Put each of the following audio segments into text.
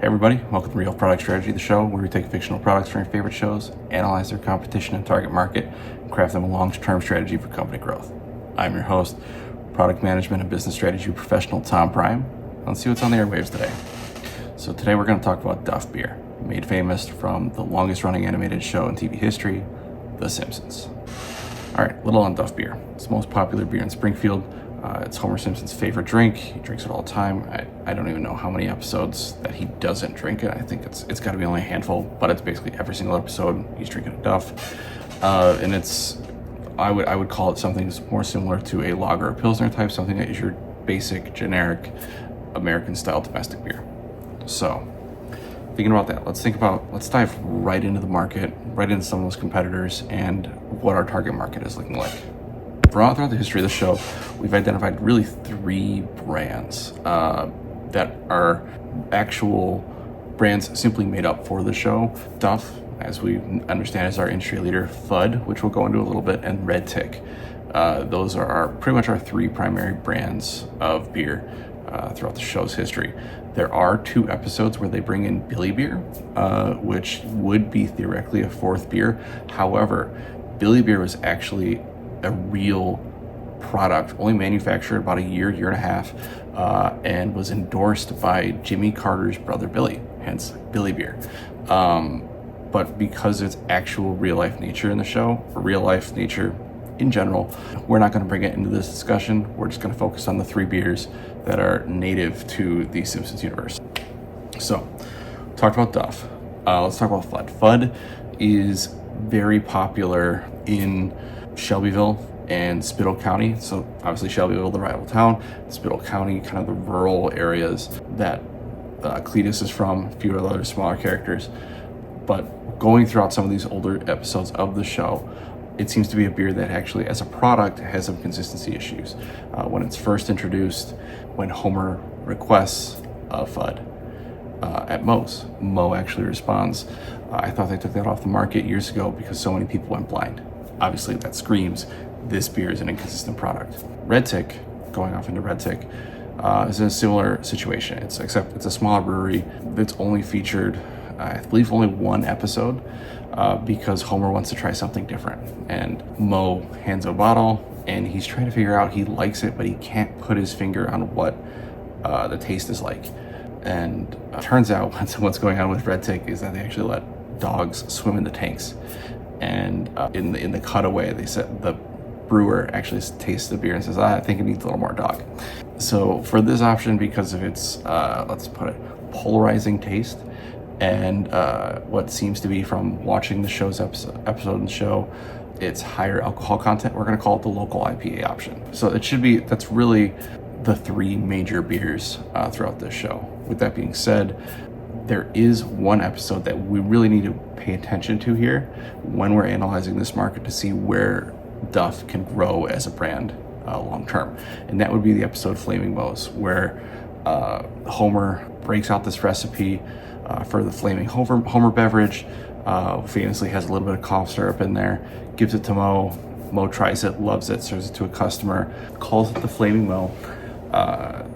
Hey everybody, welcome to Real Product Strategy, the show where we take fictional products from your favorite shows, analyze their competition and target market, and craft them a long-term strategy for company growth. I'm your host, product management and business strategy professional Tom Prime. Let's see what's on the airwaves today. So today we're going to talk about Duff Beer, made famous from the longest running animated show in TV history, The Simpsons. All right, little on Duff Beer. It's the most popular beer in Springfield. It's Homer Simpson's favorite drink. He drinks it all the time. I don't even know how many episodes that he doesn't drink it. I think it's got to be only a handful, but it's basically every single episode he's drinking a Duff. And I would call it something that's more similar to a lager or pilsner type, something that is your basic, generic, American-style domestic beer. So, thinking about that, let's dive right into the market, right into some of those competitors, and what our target market is looking like. Throughout the history of the show, we've identified really three brands that are actual brands simply made up for the show. Duff, as we understand, is our industry leader. Fudd, which we'll go into a little bit, and Red Tick. Those are pretty much our three primary brands of beer throughout the show's history. There are 2 episodes where they bring in Billy Beer, which would be theoretically a fourth beer. However, Billy Beer was actually a real product, only manufactured about a year and a half, and was endorsed by Jimmy Carter's brother Billy, hence Billy Beer. But because it's actual real life nature in the show, or real life nature in general, we're not going to bring it into this discussion. We're just going to focus on the 3 beers that are native to the Simpsons universe. So, talked about Duff. Let's talk about Fudd. Fudd is very popular in Shelbyville and Spittle County. So obviously Shelbyville, the rival town, Spittle County, kind of the rural areas that Cletus is from, a few other smaller characters. But going throughout some of these older episodes of the show, it seems to be a beer that actually, as a product, has some consistency issues. When it's first introduced, when Homer requests a Fudd at Moe's, Moe actually responds, I thought they took that off the market years ago because so many people went blind. Obviously, that screams this beer is an inconsistent product. Red Tick, going off into Red Tick, is in a similar situation. Except it's a smaller brewery that's only featured, I believe, only 1 episode because Homer wants to try something different. And Moe hands a bottle, and he's trying to figure out he likes it, but he can't put his finger on what the taste is like. And turns out what's going on with Red Tick is that they actually let dogs swim in the tanks. And in the cutaway, they said the brewer actually tastes the beer and says, I think it needs a little more dog. So for this option, because of its, let's put it, polarizing taste, and what seems to be, from watching the show's episode in the show, its higher alcohol content, we're going to call it the local IPA option. So that's really the 3 major beers throughout this show. With that being said, there is one episode that we really need to pay attention to here when we're analyzing this market to see where Duff can grow as a brand long term. And that would be the episode Flaming Moe's, where Homer breaks out this recipe for the Flaming Homer beverage, famously has a little bit of cough syrup in there, gives it to Moe. Moe tries it, loves it, serves it to a customer, calls it the Flaming Moe.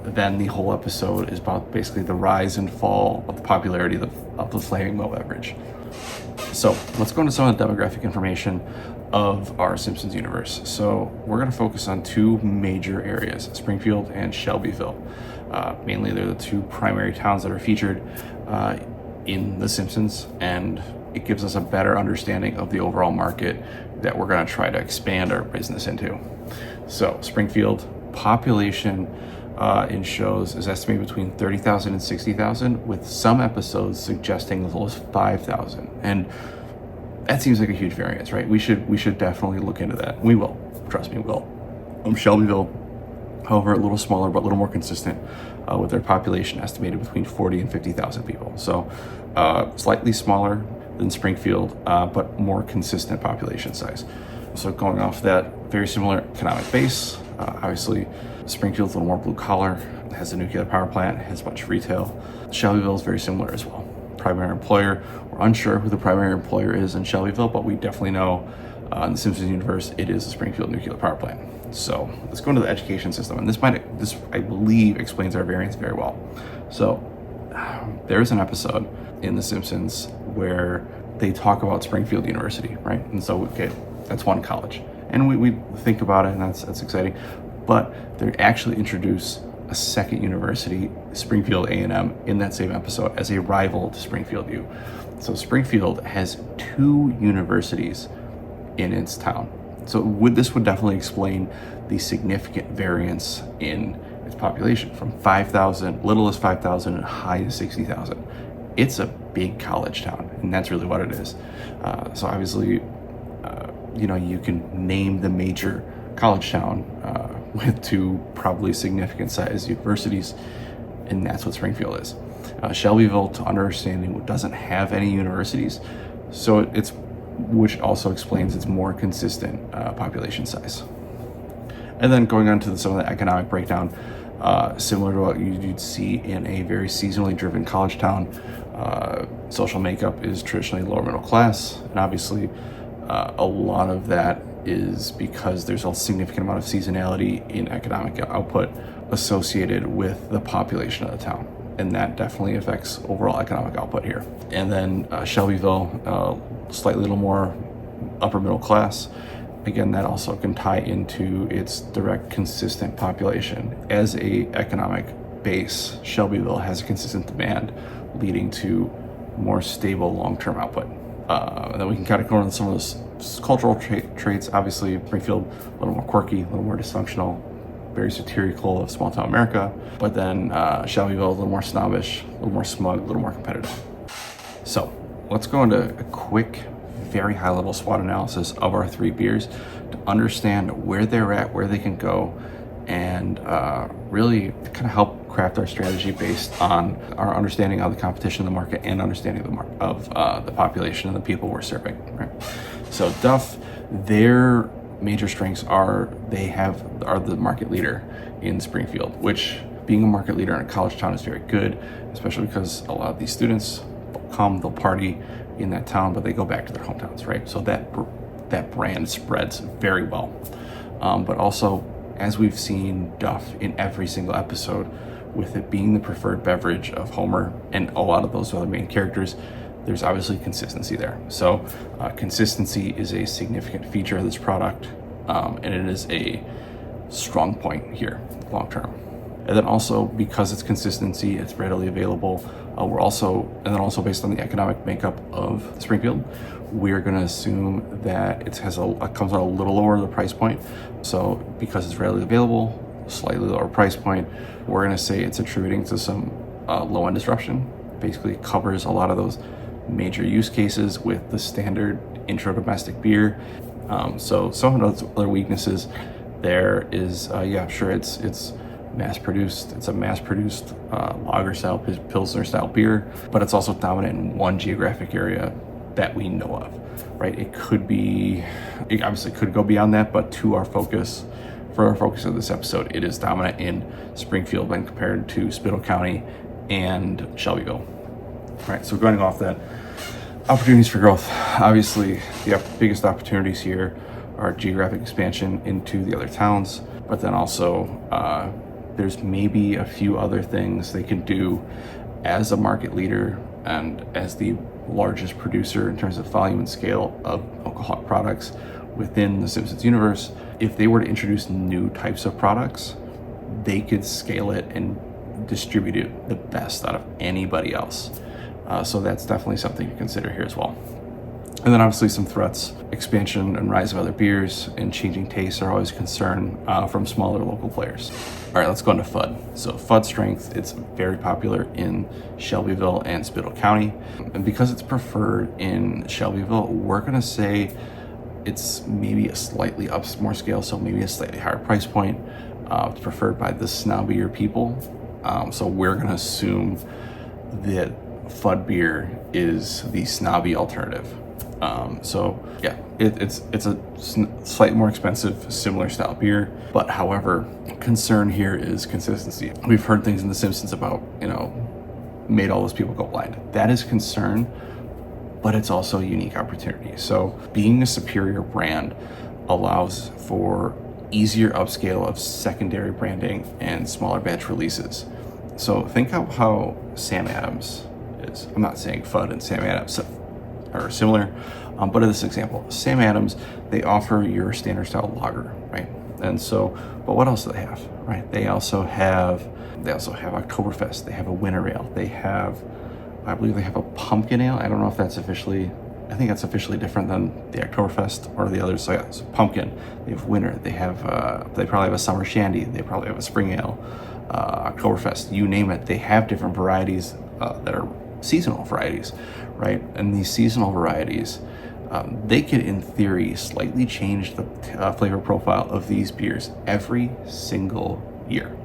Then the whole episode is about basically the rise and fall of the popularity of the Flaming Moe beverage. So let's go into some of the demographic information of our Simpsons universe. So we're going to focus on 2 major areas, Springfield and Shelbyville. Mainly they're the 2 primary towns that are featured in The Simpsons, and it gives us a better understanding of the overall market that we're going to try to expand our business into. So Springfield population in shows is estimated between 30,000 and 60,000, with some episodes suggesting as low as 5,000. And that seems like a huge variance, right? We should definitely look into that. We will. Trust me, we will. Shelbyville, however, a little smaller but a little more consistent with their population estimated between 40 and 50,000 people. So slightly smaller than Springfield, but more consistent population size. So going off that, very similar economic base. Obviously, Springfield's a little more blue collar, has a nuclear power plant, has a bunch of retail. Shelbyville is very similar as well. Primary employer, we're unsure who the primary employer is in Shelbyville, but we definitely know in the Simpsons universe, it is the Springfield nuclear power plant. So let's go into the education system, and this I believe explains our variance very well. So there's an episode in The Simpsons where they talk about Springfield University, right? And so, okay, that's one college. And we think about it, and that's exciting. But they actually introduce a second university, Springfield A&M, in that same episode as a rival to Springfield U. So Springfield has 2 universities in its town. So this would definitely explain the significant variance in its population from 5,000, little as 5,000 and high as 60,000. It's a big college town, and that's really what it is. So obviously, you can name the major college town with 2 probably significant sized universities, and that's what Springfield is. Shelbyville, to understanding, doesn't have any universities, so which also explains its more consistent population size. And then going on to some of the economic breakdown, similar to what you'd see in a very seasonally driven college town, social makeup is traditionally lower middle class, and obviously a lot of that is because there's a significant amount of seasonality in economic output associated with the population of the town, and that definitely affects overall economic output here. And then Shelbyville, slightly little more upper middle class. Again, that also can tie into its direct consistent population. As a economic base, Shelbyville has a consistent demand, leading to more stable long-term output. And then we can kind of go into some of those cultural traits. Obviously, Springfield, a little more quirky, a little more dysfunctional, very satirical of small town America. But then Shelbyville, a little more snobbish, a little more smug, a little more competitive. So let's go into a quick, very high level SWOT analysis of our 3 beers to understand where they're at, where they can go, and really kind of help craft our strategy based on our understanding of the competition in the market and understanding of the population and the people we're serving, right? So Duff, their major strengths are the market leader in Springfield, which being a market leader in a college town is very good, especially because a lot of these students they'll party in that town, but they go back to their hometowns, right? So that brand spreads very well. But also, as we've seen Duff in every single episode, with it being the preferred beverage of Homer and a lot of those other main characters, there's obviously consistency there. So consistency is a significant feature of this product, and it is a strong point here long term. And then also, because it's consistency, it's readily available. And then also based on the economic makeup of Springfield, we're going to assume that it comes out a little lower the price point. So because it's readily available, slightly lower price point, we're going to say it's attributing to some low end disruption. Basically covers a lot of those major use cases with the standard intro domestic beer. So some of those other weaknesses there is, it's mass produced. It's a mass produced lager style, Pilsner style beer, but it's also dominant in one geographic area that we know of, right? It obviously could go beyond that, but for our focus of this episode, it is dominant in Springfield when compared to Spittle County and Shelbyville. Right, so going off that, opportunities for growth. Obviously, the biggest opportunities here are geographic expansion into the other towns, but then also there's maybe a few other things they can do as a market leader and as the largest producer in terms of volume and scale of alcoholic products within the Simpsons universe. If they were to introduce new types of products, they could scale it and distribute it the best out of anybody else. So that's definitely something to consider here as well. And then obviously some threats, expansion and rise of other beers and changing tastes are always a concern from smaller local players. All right, let's go into FUD. So FUD strength, it's very popular in Shelbyville and Spittle County. And because it's preferred in Shelbyville, we're gonna say it's maybe a slightly more scale, so maybe a slightly higher price point. It's preferred by the snobbier people. So we're gonna assume that FUD beer is the snobby alternative. It's a slightly more expensive, similar style beer. But however, concern here is consistency. We've heard things in The Simpsons about, made all those people go blind. That is concern, but it's also a unique opportunity. So being a superior brand allows for easier upscale of secondary branding and smaller batch releases. So think of how Sam Adams is. I'm not saying Fudd and Sam Adams are similar, but in this example, Sam Adams, they offer your standard style lager, right? And so, but what else do they have, right? They also have Oktoberfest. They have a winter ale. I believe they have a pumpkin ale. I don't know if that's officially, I think that's officially different than the Oktoberfest or the others. So yeah, so pumpkin, they have winter, they probably have a summer shandy, they probably have a spring ale, Oktoberfest, you name it. They have different varieties that are seasonal varieties, right? And these seasonal varieties, they could, in theory, slightly change the flavor profile of these beers every single year,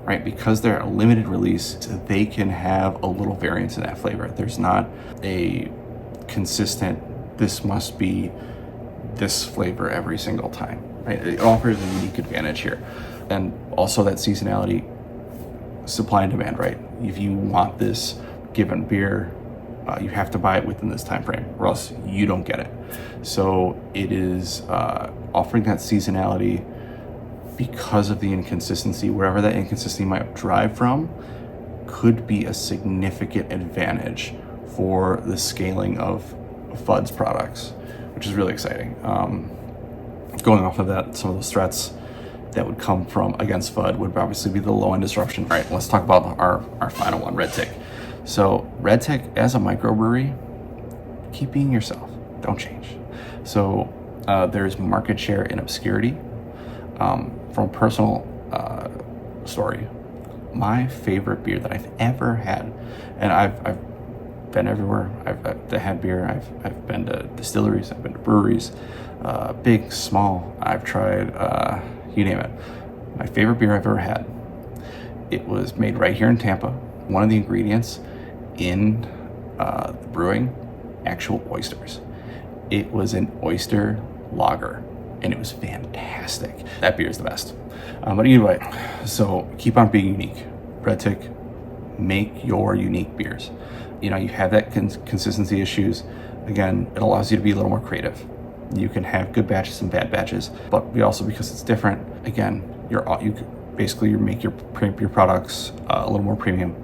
right? Because they're a limited release, they can have a little variance in that flavor. There's not a consistent, this must be this flavor every single time, right? It offers a unique advantage here. And also that seasonality, supply and demand, right? If you want this given beer, you have to buy it within this time frame or else you don't get it. So it is offering that seasonality because of the inconsistency, wherever that inconsistency might drive from, could be a significant advantage for the scaling of Fudd's products, which is really exciting. Going off of that, some of those threats that would come from against Fudd would obviously be the low end disruption. All right, let's talk about our final one, Red Tick. So Red Tick, as a microbrewery, keep being yourself. Don't change. So there's market share in obscurity. From personal story, my favorite beer that I've ever had, and I've been everywhere. I've had beer. I've been to distilleries. I've been to breweries, big, small. I've tried, you name it. My favorite beer I've ever had. It was made right here in Tampa. One of the ingredients in the brewing, actual oysters. It was an oyster lager, and it was fantastic. That beer is the best. But anyway, so keep on being unique. Red Tick, make your unique beers. You know, you have that consistency issues. Again, it allows you to be a little more creative. You can have good batches and bad batches, but we also, because it's different, again, you make your products a little more premium,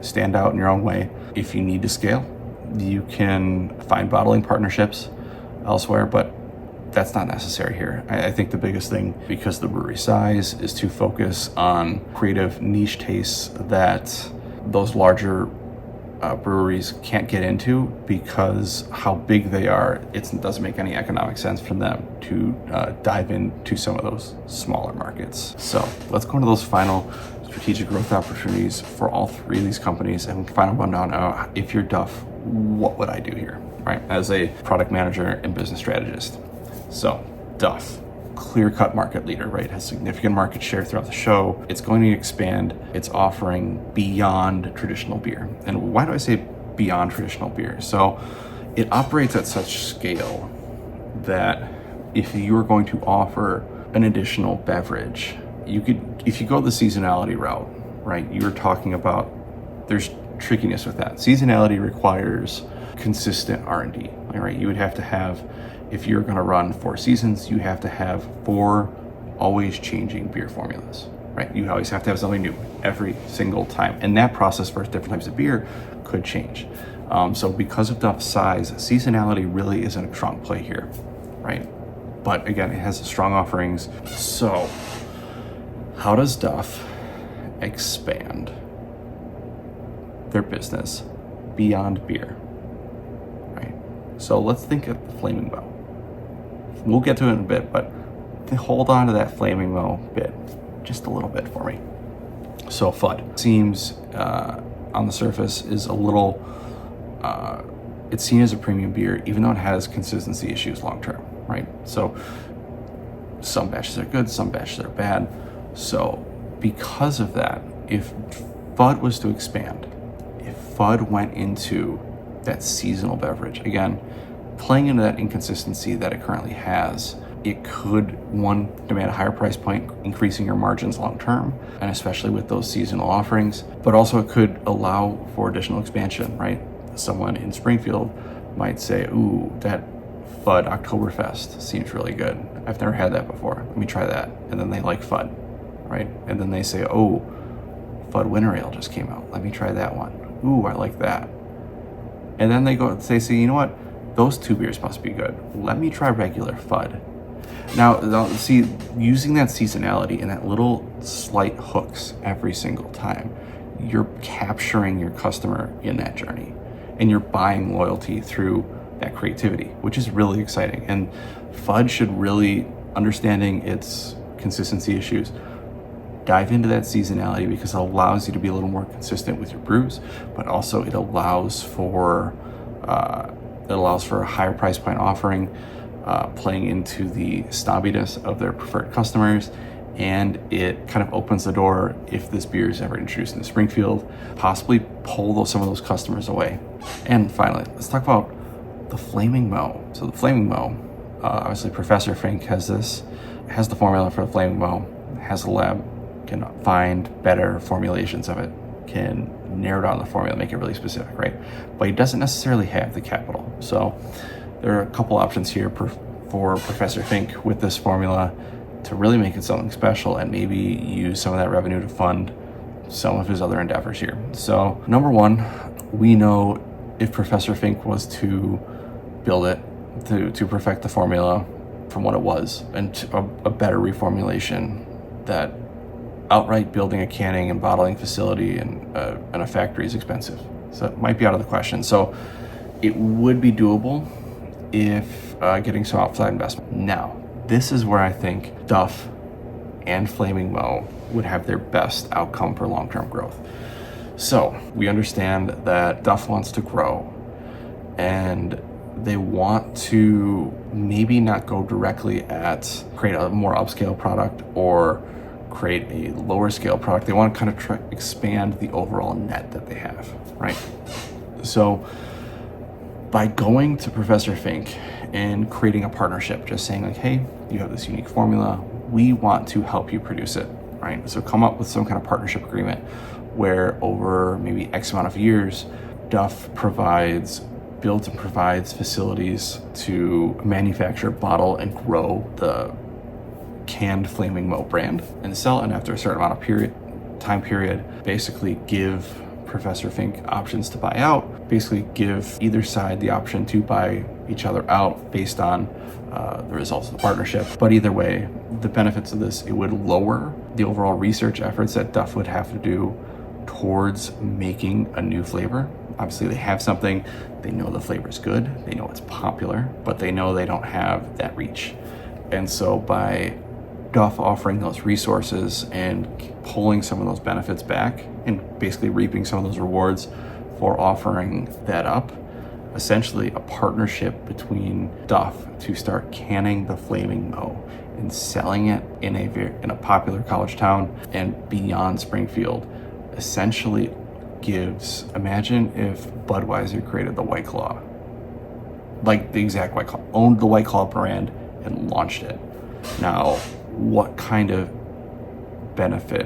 stand out in your own way. If you need to scale, you can find bottling partnerships elsewhere, but that's not necessary here. I think the biggest thing, because the brewery size, is to focus on creative niche tastes that those larger breweries can't get into, because how big they are, it doesn't make any economic sense for them to dive into some of those smaller markets. So let's go into those final strategic growth opportunities for all three of these companies, and final rundown. If you're Duff, what would I do here, right? As a product manager and business strategist. So Duff, clear-cut market leader, right? Has significant market share throughout the show. It's going to expand its offering beyond traditional beer. And why do I say beyond traditional beer? So it operates at such scale that if you're going to offer an additional beverage, you could, if you go the seasonality route, right? You're talking about, there's trickiness with that. Seasonality requires consistent R&D, right? You would have to have, if you're going to run 4 seasons, you have to have 4 always changing beer formulas, right? You always have to have something new every single time. And that process for different types of beer could change. So because of Duff's size, seasonality really isn't a strong play here, right? But again, it has strong offerings. So how does Duff expand their business beyond beer, right? So let's think of the Flaming Bow. We'll get to it in a bit, but hold on to that Flaming Bow bit just a little bit for me. So Fudd seems on the surface is a little, it's seen as a premium beer, even though it has consistency issues long term, right? So some batches are good, some batches are bad. So because of that, if Fudd was to expand, if Fudd went into that seasonal beverage, again, playing into that inconsistency that it currently has, it could, one, demand a higher price point, increasing your margins long term, and especially with those seasonal offerings, but also it could allow for additional expansion, right? Someone in Springfield might say, ooh, that Fudd Oktoberfest seems really good. I've never had that before. Let me try that. And then they like Fudd, right? And then they say, oh, Fudd Winter Ale just came out. Let me try that one. Ooh, I like that. And then they go and say, you know what? Those two beers must be good. Let me try regular Fudd. Now, see, using that seasonality and that little slight hooks every single time, you're capturing your customer in that journey, and you're buying loyalty through that creativity, which is really exciting. And Fudd should really, understanding its consistency issues, dive into that seasonality, because it allows you to be a little more consistent with your brews, but also it allows for a higher price point offering, playing into the snobbiness of their preferred customers. And it kind of opens the door, if this beer is ever introduced into Springfield, possibly pull some of those customers away. And finally, let's talk about the Flaming Moe. So the Flaming Moe, obviously Professor Fink has the formula for the Flaming Moe, has a lab, can find better formulations of it, can narrow down the formula, make it really specific, right? But he doesn't necessarily have the capital. So there are a couple options here for Professor Fink with this formula to really make it something special, and maybe use some of that revenue to fund some of his other endeavors here. So number one, we know if Professor Fink was to build it, to perfect the formula from what it was, and to a better reformulation, that outright building a canning and bottling facility and a factory is expensive. So it might be out of the question. So it would be doable if getting some outside investment. Now, this is where I think Duff and Flaming Moe would have their best outcome for long-term growth. So we understand that Duff wants to grow, and they want to maybe not go directly at create a more upscale product or create a lower scale product. They want to kind of expand the overall net that they have, right? So by going to Professor Fink and creating a partnership, just saying like, hey, you have this unique formula, we want to help you produce it, right? So come up with some kind of partnership agreement where over maybe X amount of years, Duff builds and provides facilities to manufacture, bottle, and grow the canned Flaming Moe brand and sell it. And after a certain amount of time period, basically give Professor Fink options to buy out, basically give either side the option to buy each other out based on the results of the partnership. But either way, the benefits of this, it would lower the overall research efforts that Duff would have to do towards making a new flavor. Obviously they have something, they know the flavor is good, they know it's popular, but they know they don't have that reach. And so by Duff offering those resources and pulling some of those benefits back and basically reaping some of those rewards for offering that up, essentially a partnership between Duff to start canning the Flaming Moe and selling it in a popular college town and beyond Springfield, essentially gives, imagine if Budweiser created the White Claw, like the exact White Claw, owned the White Claw brand and launched it. Now, what kind of benefit,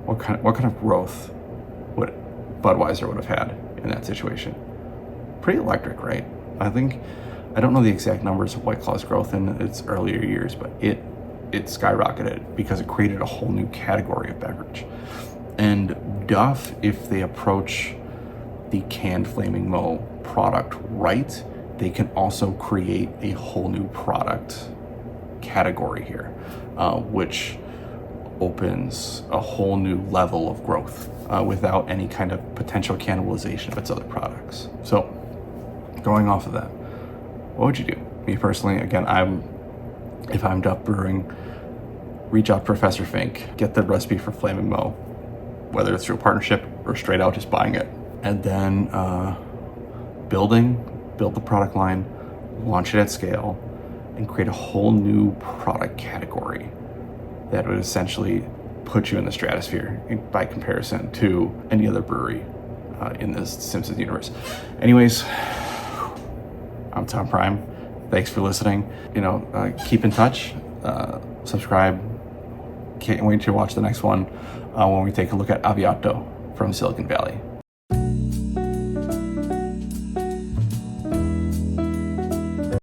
what kind of growth would Budweiser would have had in that situation? Pretty electric, right? I don't know the exact numbers of White Claw's growth in its earlier years, but it skyrocketed because it created a whole new category of beverage. And Duff, if they approach the canned Flaming Moe product right, they can also create a whole new product category here, which opens a whole new level of growth without any kind of potential cannibalization of its other products. So going off of that, what would you do? Me personally, again, if I'm Duff Brewing, reach out to Professor Fink, get the recipe for Flaming Moe, whether it's through a partnership or straight out just buying it, and then build the product line, launch it at scale, and create a whole new product category that would essentially put you in the stratosphere by comparison to any other brewery in this Simpsons universe. Anyways, I'm Tom Prime. Thanks for listening. Keep in touch, subscribe. Can't wait to watch the next one when we take a look at Aviato from Silicon Valley.